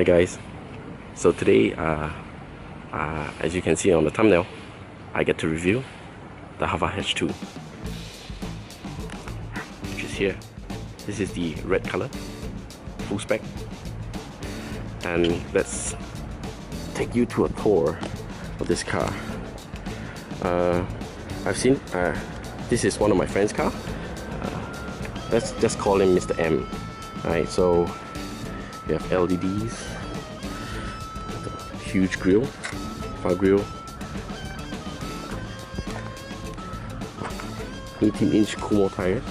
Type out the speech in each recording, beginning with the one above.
Hi guys, so today as you can see on the thumbnail, I get to review the Haval H2, which is here. This is the red color, full spec, and let's take you to a tour of this car. I've seen, this is one of my friend's car. Let's just call him Mr. M. Alright, so we have LEDs, huge grille, far grille, 18-inch Kumo tire,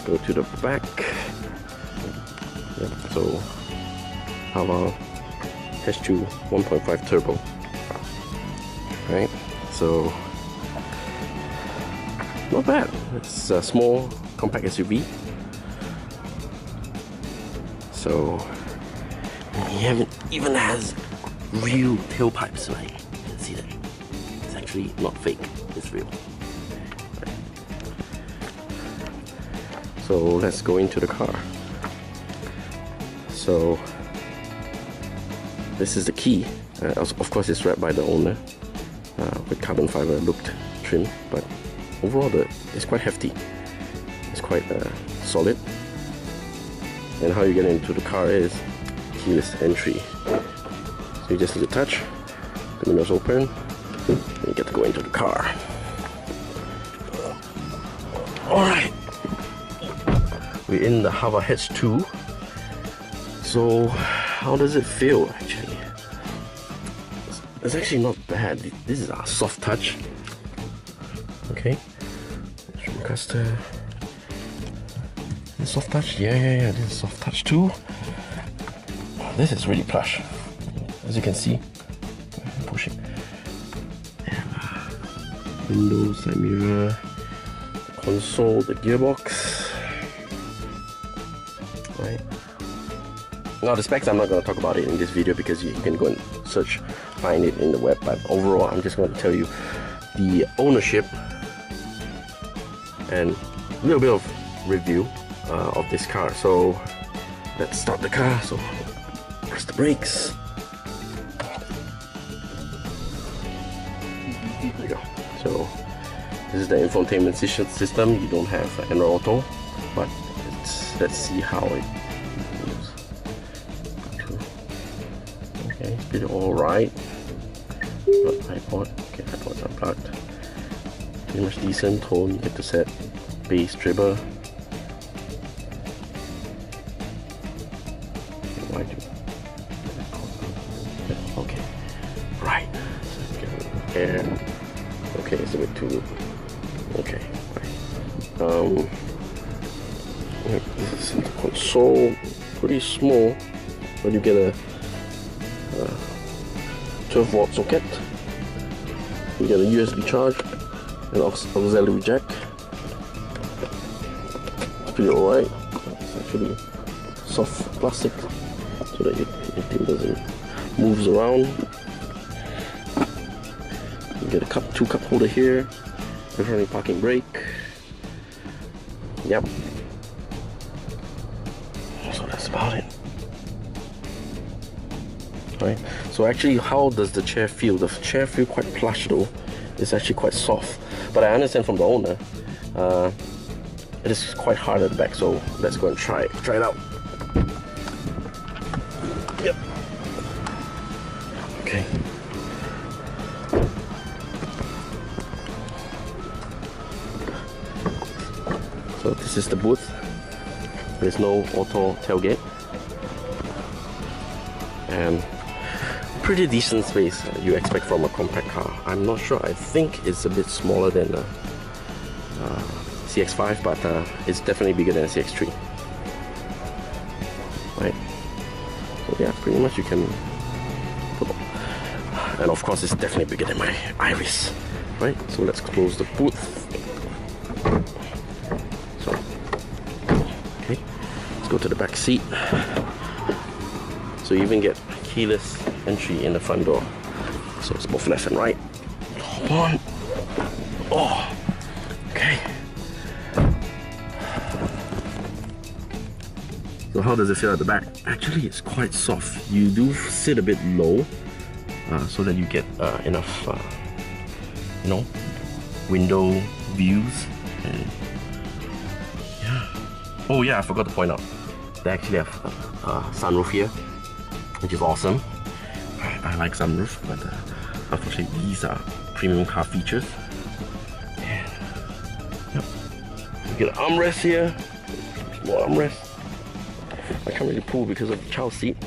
go to the back. Yep, so Haval H2 1.5 turbo. Right, so not bad. It's a small compact SUV. So it even has real tailpipes, right? You can see that. It's actually not fake, it's real. Right. So let's go into the car. So this is the key. Of course it's wrapped by the owner with carbon fiber looped trim, but overall it's quite hefty. It's quite solid. And how you get into the car is keyless entry. So you just need to touch, the windows open, and you get to go into the car. Alright, we're in the Haval H2. So how does it feel actually? It's actually not bad. This is a soft touch. Okay. Shroomcaster. This soft touch? Yeah. This is soft touch too. This is really plush. As you can see. Push it. Windows, side mirror, console, the gearbox. Right. Now the specs, I'm not going to talk about it in this video because you can go and search, find it in the web, but overall I'm just going to tell you the ownership and a little bit of review of this car. So let's start the car. So press the brakes. There you go. So this is the infotainment system. You don't have Android Auto, but let's see how it moves. Okay, pretty alright. iPod. Okay, iPod's unplugged. Pretty much decent tone. You get to set bass treble. Okay, right. So air. Okay, it's a bit too. Okay, right. This is the console. Pretty small, but you get a 12-watt socket. You get a USB charge and auxiliary jack. It's pretty alright. It's actually soft plastic so that it doesn't move around. You get a two cup holder here. Electronic parking brake. Yep. So that's about it. Right. So actually, how does the chair feel? The chair feels quite plush though. It's actually quite soft. But I understand from the owner, it is quite hard at the back. So let's go and try it out. Yep. Okay. So this is the booth. There's no auto tailgate. And pretty decent space you expect from a compact car. I'm not sure. I think it's a bit smaller than the CX-5, but it's definitely bigger than a CX-3. Right. So yeah, pretty much you can put on. And of course, it's definitely bigger than my Iris. Right. So let's close the booth. So okay, let's go to the back seat. So you even get keyless entry in the front door. So it's both left and right. Hold on. Oh, okay. So how does it feel at the back? Actually, it's quite soft. You do sit a bit low so that you get enough, you know, window views. And yeah. Oh yeah, I forgot to point out. They actually have a sunroof here, which is awesome. I like sunroof, but unfortunately these are premium car features. And, yep. You get an armrest here, small armrest. I can't really pull because of the child seat.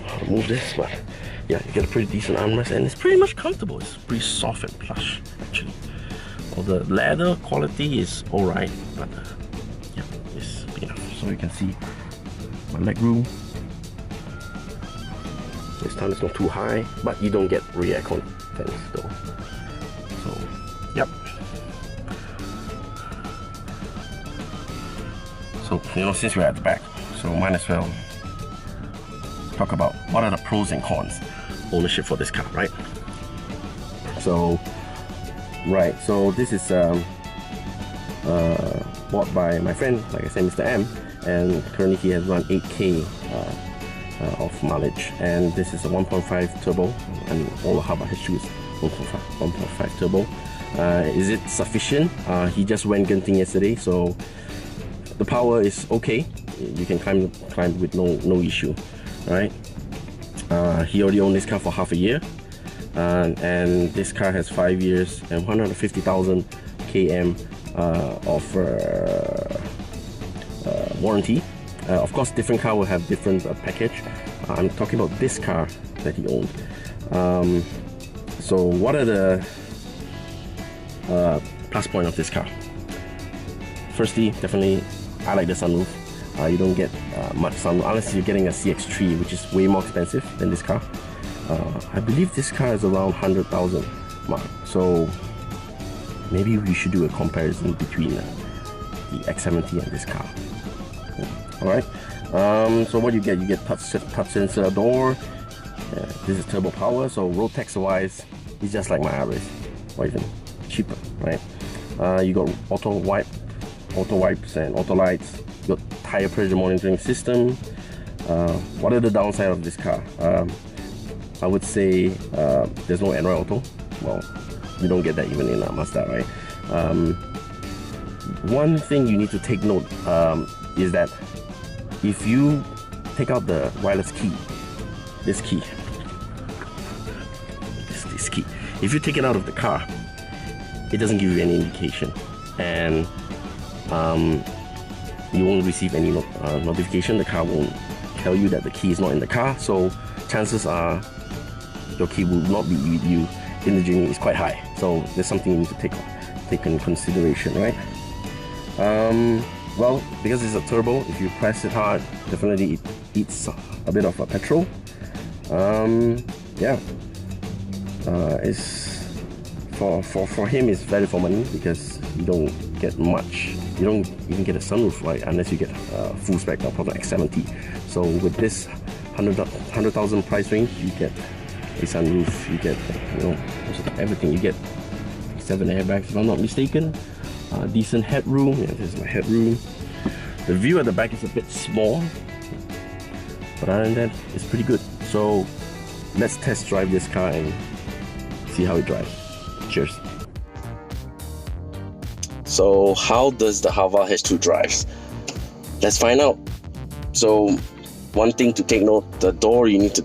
I'll move this, but yeah, you get a pretty decent armrest and it's pretty much comfortable. It's pretty soft and plush actually. Well, the leather quality is alright, but yeah, it's big enough. So you can see my leg room. This time it's not too high, but you don't get rear aircon fans though. So, yep. So, you know, since we're at the back, so might as well talk about what are the pros and cons ownership for this car, right? So, so this is bought by my friend, like I said, Mr. M, and currently he has run 8K of mileage, and this is a 1.5 turbo, and all the Haval has is 1.5 turbo. Is it sufficient? He just went gunting yesterday, so the power is okay. You can climb with no issue, right? He already owned this car for half a year, and this car has 5 years and 150,000 km of warranty. Of course, different car will have different package. I'm talking about this car that he owned. So what are the plus point of this car? Firstly, definitely, I like the sunroof. You don't get much sunroof unless you're getting a CX-3, which is way more expensive than this car. I believe this car is around 100,000 mark. So maybe we should do a comparison between the X70 and this car. Alright, so what you get touch sensor door. This is turbo power, so road tax wise, it's just like my Aris, or even cheaper, right? You got auto wipes and auto lights. You got tire pressure monitoring system. What are the downside of this car? I would say there's no Android Auto. Well, you don't get that even in a Mazda, right? One thing you need to take note is that if you take out the wireless key, this key, if you take it out of the car, it doesn't give you any indication, and you won't receive any notification. The car won't tell you that the key is not in the car, so chances are your key will not be with you in the journey is quite high. So there's something you need to take in consideration, right? Well, because it's a turbo, if you press it hard, definitely it eats a bit of a petrol. Yeah, it's for him it's value for money because you don't get much. You don't even get a sunroof, right? Unless you get a full spec of the X70. So with this 100,000 price range, you get a sunroof, you get everything. You get 7 airbags, if I'm not mistaken. Decent headroom. Yeah, this is my headroom. The view at the back is a bit small, but other than that, it's pretty good. So let's test drive this car and see how it drives. Cheers. So how does the Haval H2 drive? Let's find out. So one thing to take note: the door, you need to,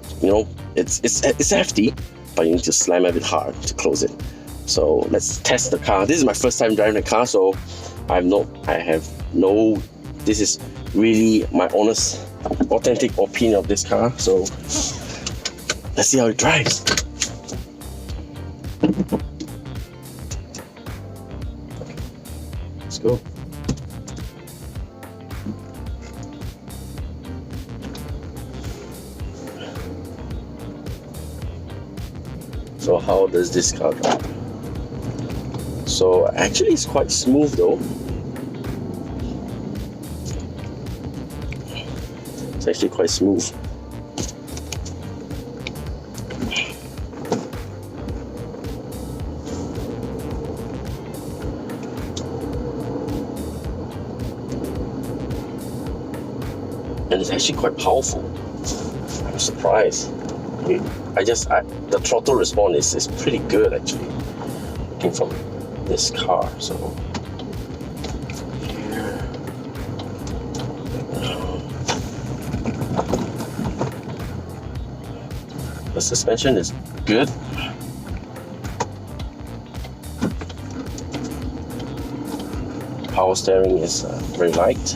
it's hefty, but you need to slam a bit hard to close it. So let's test the car. This is my first time driving the car, so this is really my honest, authentic opinion of this car. So let's see how it drives. Let's go. So how does this car drive? So actually it's quite smooth though. It's actually quite smooth. and it's actually quite powerful. I'm surprised. The throttle response is pretty good actually, looking from this car. So here, the suspension is good. Power steering is very light.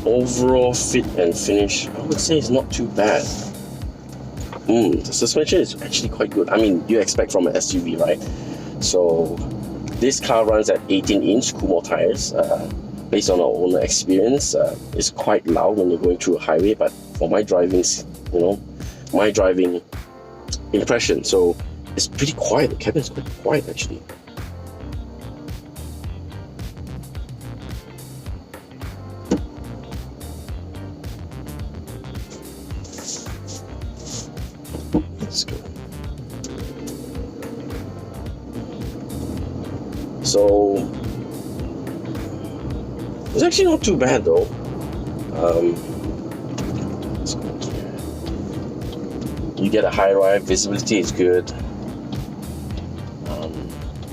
Overall fit and finish, I would say, is not too bad. The suspension is actually quite good. I mean, you expect from an SUV, right? So this car runs at 18-inch Kumho tires. Based on our own experience, it's quite loud when you're going through a highway, but for my driving, my driving impression, so it's pretty quiet. The cabin is quite quiet actually. Let's go. So it's actually not too bad though. Let's go here. You get a high ride, visibility is good.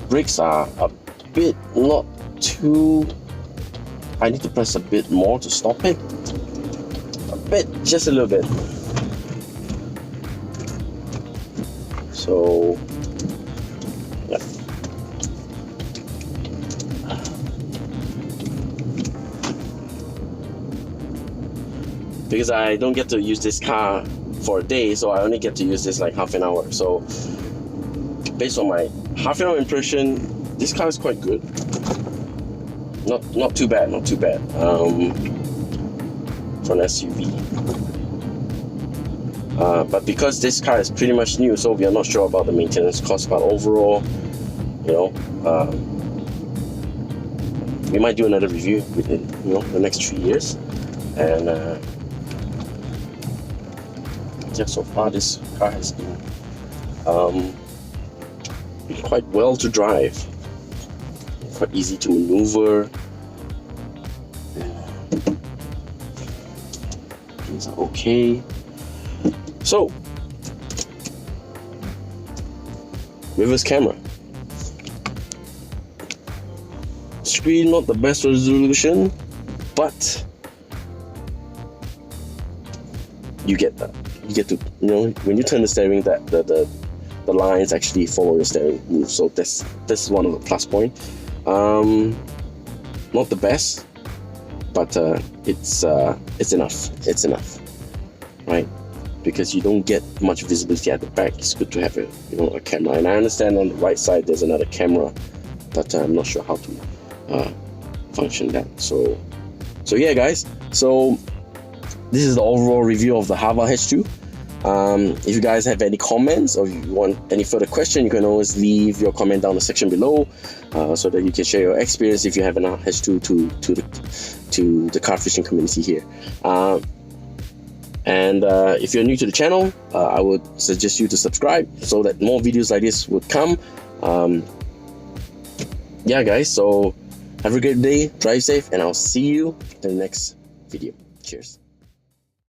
Brakes are a bit not too. I need to press a bit more to stop it. A bit, just a little bit. So yeah. Because I don't get to use this car for a day, so I only get to use this like half an hour. So based on my half an hour impression, this car is quite good. Not too bad, not too bad. For an SUV. But because this car is pretty much new, so we are not sure about the maintenance cost. But overall, we might do another review within the next 3 years. And yeah, so far this car has been quite well to drive, quite easy to maneuver. Things are okay. So, reverse camera. Screen not the best resolution, but you get that. You get to, when you turn the steering, that the lines actually follow your steering move. So that's one of the plus points. Not the best, but it's enough. It's enough, right? Because you don't get much visibility at the back. It's good to have a camera. And I understand on the right side there's another camera, but I'm not sure how to function that. So yeah, guys. So this is the overall review of the Haval H2. If you guys have any comments or you want any further question, you can always leave your comment down the section below, so that you can share your experience if you have an H2 to the car fishing community here. And if you're new to the channel, I would suggest you to subscribe so that more videos like this would come. Yeah, guys, so have a great day, drive safe, and I'll see you in the next video. Cheers.